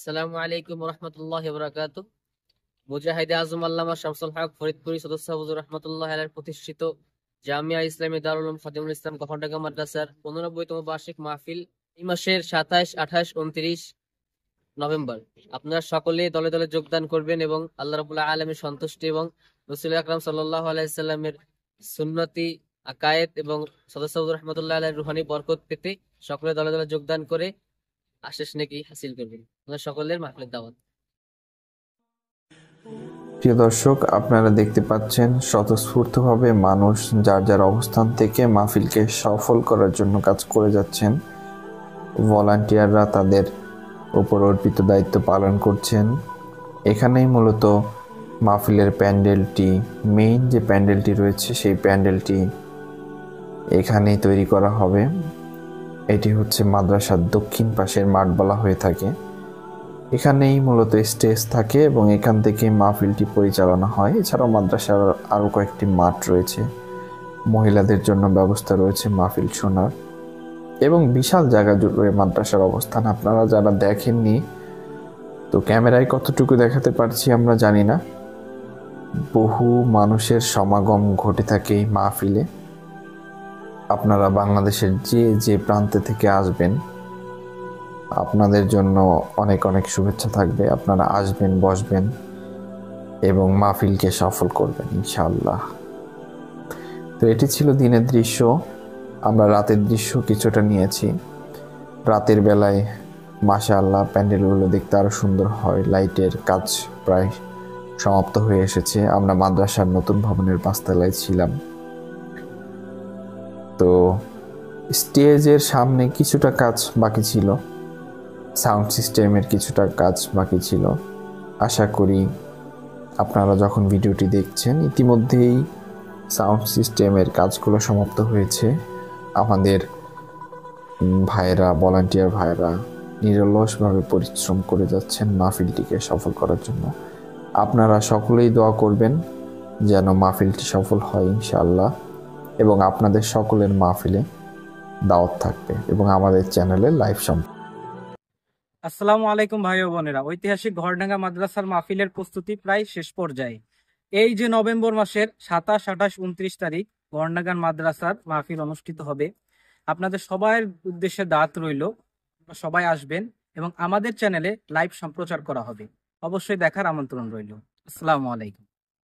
আসসালামু আলাইকুম রহমতুল্লাহ বরকাত। মুজাহিদে আজম আল্লামা শামসুল হক ফরিদপুরি সদস্য হুজুর রহমতুল্লাহ আলাইহির প্রতিষ্ঠিত জামিয়া ইসলামী দারুল উলুম খাদিমুল ইসলাম গফরডাঙ্গা মাদ্রাসার 15তম বার্ষিক মাহফিল এই মাসের 27, 28, 29 নভেম্বর। আপনারা সকলে দলে দলে যোগদান করবেন এবং আল্লাহ রাব্বুল আলামিনের সন্তুষ্টি এবং রাসূল আকরাম সাল্লাল্লাহু আলাইহি সাল্লামের সুন্নতি আকায়েদ এবং সদস্য হুজুর রহমতুল্লাহ আলাইহির রুহানি বরকত পেতে সকলে দলে দলে যোগদান করে আশেষ নেকি হাসিল করবেন। আপনাদের সকলের মাহফিলের দাওয়াত। প্রিয় দর্শক, আপনারা দেখতে পাচ্ছেন স্বতঃস্ফূর্তভাবে মানুষ যার যার অবস্থান থেকে মাহফিলকে সফল করার জন্য কাজ করে যাচ্ছেন। ভলান্টিয়াররা তাদের উপর অর্পিত দায়িত্ব পালন করছেন। এখানেই মূলত মাহফিলের প্যান্ডেলটি, মেইন যে প্যান্ডেলটি রয়েছে সেই প্যান্ডেলটি এখানেই তৈরি করা হবে। এটি হচ্ছে মাদ্রাসার দক্ষিণ পাশের মাঠ বলা হয়ে থাকে। এখানেই মূলত স্টেজ থাকে এবং এখান থেকে মাহফিলটি পরিচালনা হয়। এছাড়াও মাদ্রাসার আরও কয়েকটি মাঠ রয়েছে, মহিলাদের জন্য ব্যবস্থা রয়েছে মাহফিল শোনার, এবং বিশাল জায়গা জুড়ে মাদ্রাসার অবস্থান। আপনারা যারা দেখেননি, তো ক্যামেরায় কতটুকু দেখাতে পারছি আমরা জানি না। বহু মানুষের সমাগম ঘটে থাকে এই মাহফিলে। আপনারা বাংলাদেশের যে যে প্রান্তে থেকে আসবেন, আপনাদের জন্য অনেক অনেক শুভেচ্ছা থাকবে। আপনারা আসবেন, বসবেন এবং মাহফিলকে সফল করবেন ইনশাআল্লাহ। তো এটি ছিল দিনের দৃশ্য। আমরা রাতের দৃশ্য কিছুটা নিয়েছি। রাতের বেলায় মাশাআল্লাহ প্যান্ডেলগুলো দেখতে আরও সুন্দর হয়। লাইটের কাজ প্রায় সমাপ্ত হয়ে এসেছে। আমরা মাদ্রাসার নতুন ভবনের 5 তলায় ছিলাম। তো স্টেজের সামনে কিছুটা কাজ বাকি ছিল, সাউন্ড সিস্টেমের কিছুটা কাজ বাকি ছিল। আশা করি আপনারা যখন ভিডিওটি দেখছেন ইতিমধ্যেই সাউন্ড সিস্টেমের কাজগুলো সমাপ্ত হয়েছে। আমাদের ভাইয়েরা, ভলান্টিয়ার ভাইয়েরা নিরলসভাবে পরিশ্রম করে যাচ্ছেন মাহফিলটিকে সফল করার জন্য। আপনারা সকলেই দোয়া করবেন যেন মাহফিলটি সফল হয় ইনশাআল্লাহ, এবং আপনাদের সকলের মাহফিলে দাওয়াত থাকবে এবং আমাদের চ্যানেলে লাইভ সম্পর্ক। আসসালামু আলাইকুম ভাই ও বোনেরা। ঐতিহাসিক ঘরডাঙ্গা মাদ্রাসার মাহফিলের প্রস্তুতি প্রায় শেষ পর্যায়ে। এই যে নভেম্বর মাসের 27, 28, 29 তারিখ ঘরডাঙ্গা মাদ্রাসার মাহফিল অনুষ্ঠিত হবে। আপনাদের সবার উদ্দেশ্যে দাওয়াত রইল, সবাই আসবেন এবং আমাদের চ্যানেলে লাইভ সম্প্রচার করা হবে। অবশ্যই দেখার আমন্ত্রণ রইল। আসসালামু আলাইকুম।